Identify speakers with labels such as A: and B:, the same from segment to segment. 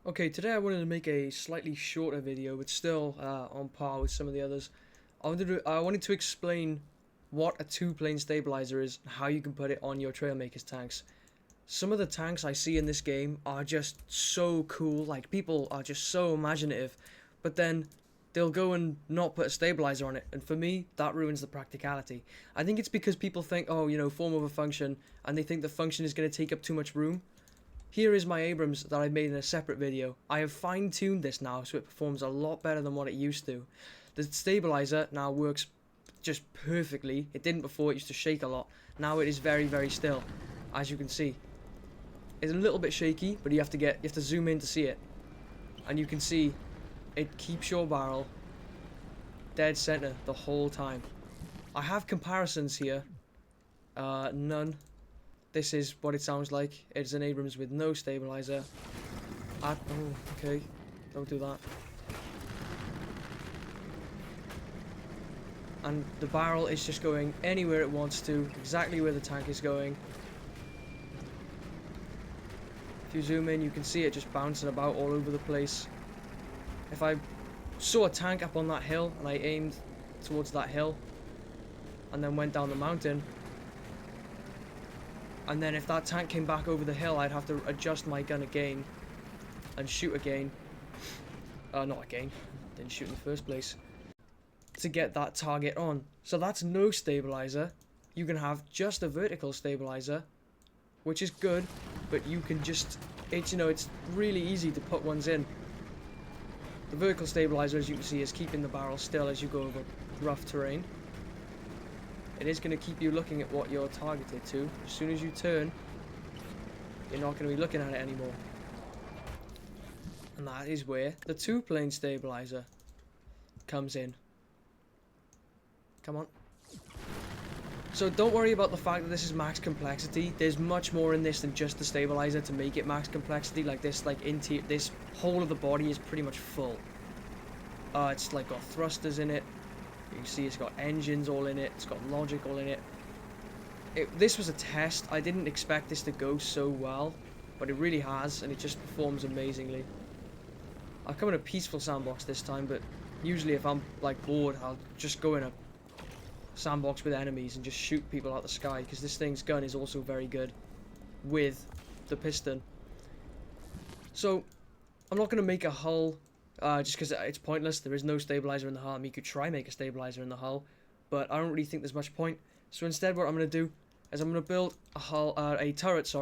A: Okay, today I wanted to make a slightly shorter video, but still on par with some of the others. I wanted to explain what a two-plane stabilizer is and how you can put it on your Trailmakers tanks. Some of the tanks I see in this game are just so cool, like people are just so imaginative, but then they'll go and not put a stabilizer on it, and for me, that ruins the practicality. I think it's because people think, oh, form over function, and they think the function is going to take up too much room. Here is my Abrams that I made in a separate video. I have fine-tuned this now so it performs a lot better than what it used to. The stabilizer now works just perfectly. It didn't before, it used to shake a lot. Now it is very, very still, as you can see. It's a little bit shaky, but you have to zoom in to see it. And you can see it keeps your barrel dead center the whole time. I have comparisons here. None. This is what it sounds like. It's an Abrams with no stabilizer. Oh, okay. Don't do that. And the barrel is just going anywhere it wants to, exactly where the tank is going. If you zoom in, you can see it just bouncing about all over the place. If I saw a tank up on that hill and I aimed towards that hill and then went down the mountain, and then if that tank came back over the hill, I'd have to adjust my gun again and shoot again. Not again, didn't shoot in the first place, to get that target on. So that's no stabilizer. You can have just a vertical stabilizer, which is good, but you can just, it's really easy to put ones in. The vertical stabilizer, as you can see, is keeping the barrel still as you go over rough terrain. It is going to keep you looking at what you're targeted to. As soon as you turn, you're not going to be looking at it anymore. And that is where the two-plane stabilizer comes in. Come on. So don't worry about the fact that this is max complexity. There's much more in this than just the stabilizer to make it max complexity. Like this, this whole of the body is pretty much full. It's like got thrusters in it. You can see it's got engines all in it. It's got logic all in it. This was a test. I didn't expect this to go so well, but it really has, and it just performs amazingly. I've come in a peaceful sandbox this time, but usually if I'm like bored, I'll just go in a sandbox with enemies and just shoot people out the sky, because this thing's gun is also very good with the piston. So I'm not going to make a hull just because it's pointless. There is no stabilizer in the hull. I mean, you could try make a stabilizer in the hull, but I don't really think there's much point. So instead what I'm going to do is I'm going to build a turret,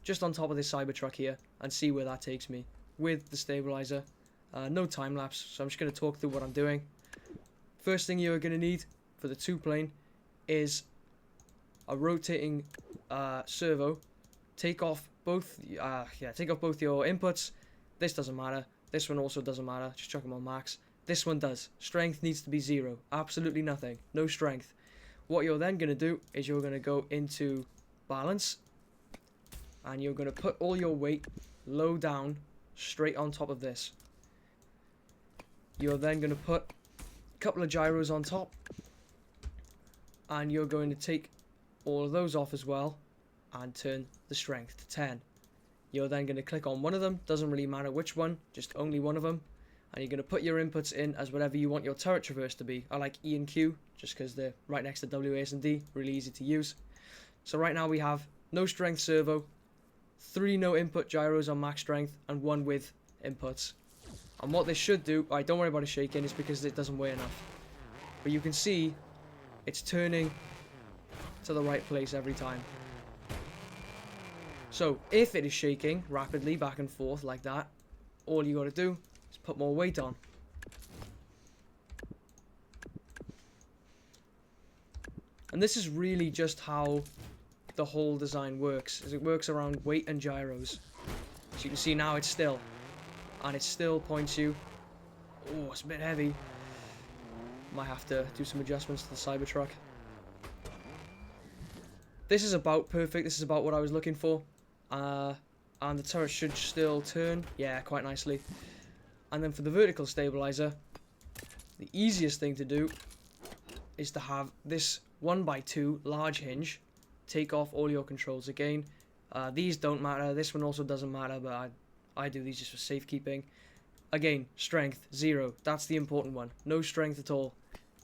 A: just on top of this Cybertruck here, and see where that takes me with the stabilizer. No time lapse, so I'm just going to talk through what I'm doing. First thing you're going to need for the two-plane is a rotating servo. Take off both your inputs. This doesn't matter. This one also doesn't matter. Just chuck them on max. This one does. Strength needs to be 0. Absolutely nothing. No strength. What you're then going to do is you're going to go into balance, and you're going to put all your weight low down straight on top of this. You're then going to put a couple of gyros on top, and you're going to take all of those off as well and turn the strength to 10. You're then going to click on one of them, doesn't really matter which one, just only one of them, and you're going to put your inputs in as whatever you want your turret traverse to be. I like E and Q just because they're right next to W, A, and D, really easy to use. So right now we have no strength servo, 3 no input gyros on max strength, and 1 with inputs. And what this should do, don't worry about it shaking, it's because it doesn't weigh enough. But you can see it's turning to the right place every time. So if it is shaking rapidly back and forth like that, all you got to do is put more weight on. And this is really just how the whole design works, is it works around weight and gyros. So you can see now it's still, and it still points you. Oh, it's a bit heavy. Might have to do some adjustments to the Cybertruck. This is about perfect. This is about what I was looking for. And the turret should still turn. Yeah, quite nicely. And then for the vertical stabilizer, the easiest thing to do is to have this 1x2 large hinge. Take off all your controls again. These don't matter. This one also doesn't matter, but I do these just for safekeeping. Again, strength, 0. That's the important one. No strength at all.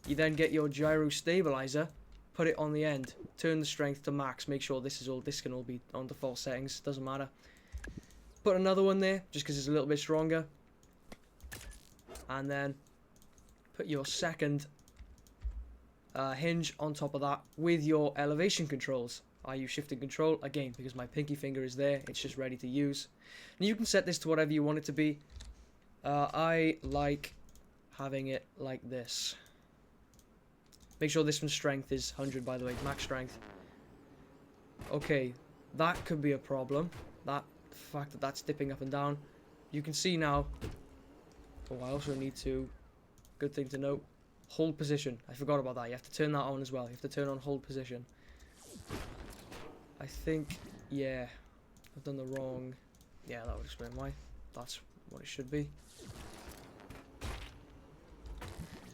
A: You then get your gyro stabilizer, put it on the end, turn the strength to max, make sure this can all be on default settings, doesn't matter. Put another one there, just because it's a little bit stronger. And then put your second hinge on top of that with your elevation controls. I use shift and control, again, because my pinky finger is there, it's just ready to use. And you can set this to whatever you want it to be. I like having it like this. Make sure this one's strength is 100, by the way, max strength. Okay, that could be a problem. The fact that that's dipping up and down. You can see now. Oh, I also need to, good thing to note, hold position. I forgot about that. You have to turn that on as well. You have to turn on hold position. I think, yeah, I've done the wrong. Yeah, that would explain why. That's what it should be.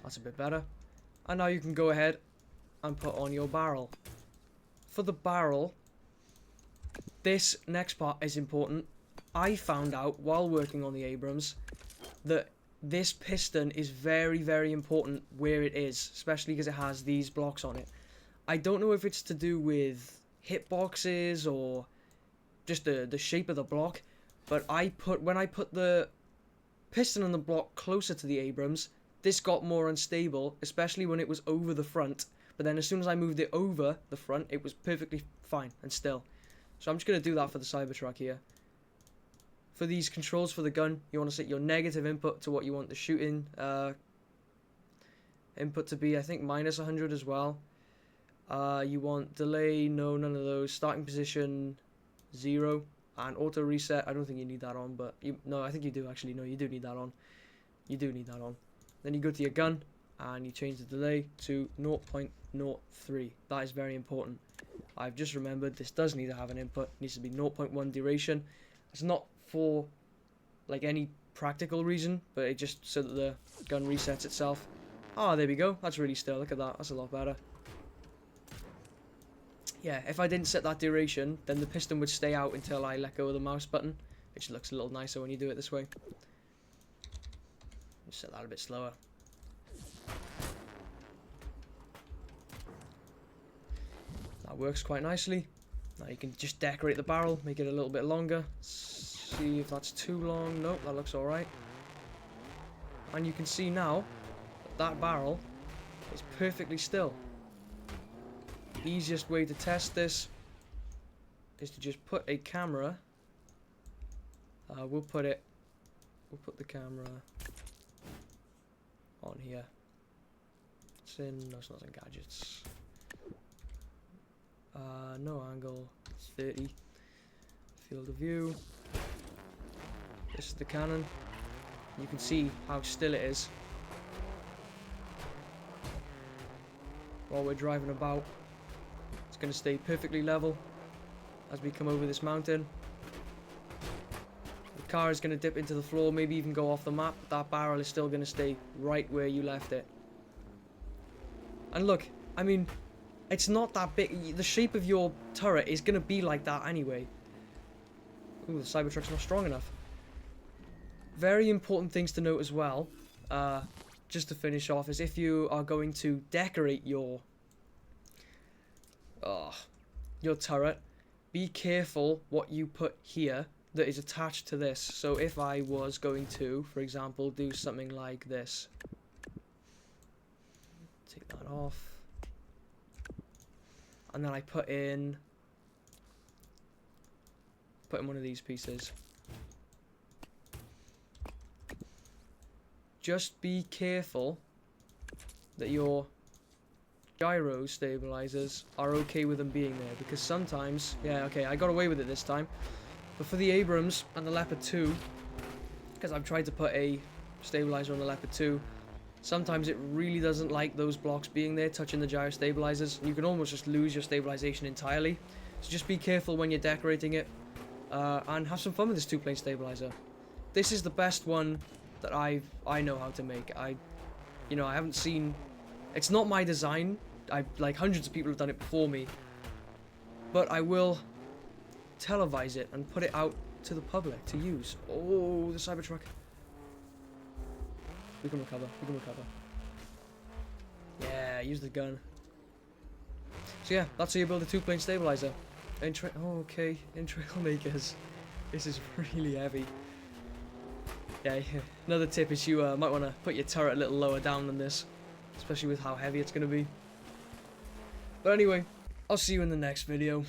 A: That's a bit better. And now you can go ahead and put on your barrel. For the barrel, this next part is important. I found out while working on the Abrams that this piston is very, very important where it is, especially because it has these blocks on it. I don't know if it's to do with hitboxes or just the shape of the block, but when I put the piston on the block closer to the Abrams, this got more unstable, especially when it was over the front. But then as soon as I moved it over the front, it was perfectly fine and still. So I'm just going to do that for the Cybertruck here. For these controls for the gun, you want to set your negative input to what you want the shooting input to be. I think minus 100 as well. You want delay, no, none of those. Starting position, 0. And auto reset, I don't think you need that on, but no, I think you do actually. No, you do need that on. You do need that on. Then you go to your gun and you change the delay to 0.03. That is very important. I've just remembered this does need to have an input. It needs to be 0.1 duration. It's not for like any practical reason, but it just so that the gun resets itself. Ah, there we go. That's really still. Look at that. That's a lot better. Yeah, if I didn't set that duration, then the piston would stay out until I let go of the mouse button, which looks a little nicer when you do it this way. Just set that a bit slower. That works quite nicely. Now you can just decorate the barrel, make it a little bit longer. See if that's too long. Nope, that looks alright. And you can see now that barrel is perfectly still. The easiest way to test this is to just put a camera. We'll put the camera on here. It's in, no, it's not in gadgets. No angle, it's 30. Field of view. This is the cannon. You can see how still it is while we're driving about. It's going to stay perfectly level as we come over this mountain. The car is going to dip into the floor, maybe even go off the map, but that barrel is still going to stay right where you left it. And look, I mean, it's not that big. The shape of your turret is going to be like that anyway. Ooh, the Cybertruck's not strong enough. Very important things to note as well, just to finish off, is if you are going to decorate your turret, be careful what you put here that is attached to this. So if I was going to, for example, do something like this. Take that off. And then I put in one of these pieces. Just be careful that your gyro stabilizers are okay with them being there, because sometimes, yeah, okay, I got away with it this time, but for the Abrams and the Leopard 2, because I've tried to put a stabilizer on the Leopard 2, sometimes it really doesn't like those blocks being there, touching the gyro stabilizers. You can almost just lose your stabilization entirely. So just be careful when you're decorating it, and have some fun with this two-plane stabilizer. This is the best one that I know how to make. I haven't seen. It's not my design. Like hundreds of people have done it before me, but I will televise it and put it out to the public to use. Oh, the Cybertruck. We can recover. We can recover. Yeah, use the gun. So yeah, that's how you build a 2-plane stabilizer. In Trailmakers. This is really heavy. Yeah, another tip is you might want to put your turret a little lower down than this, especially with how heavy it's going to be. But anyway, I'll see you in the next video.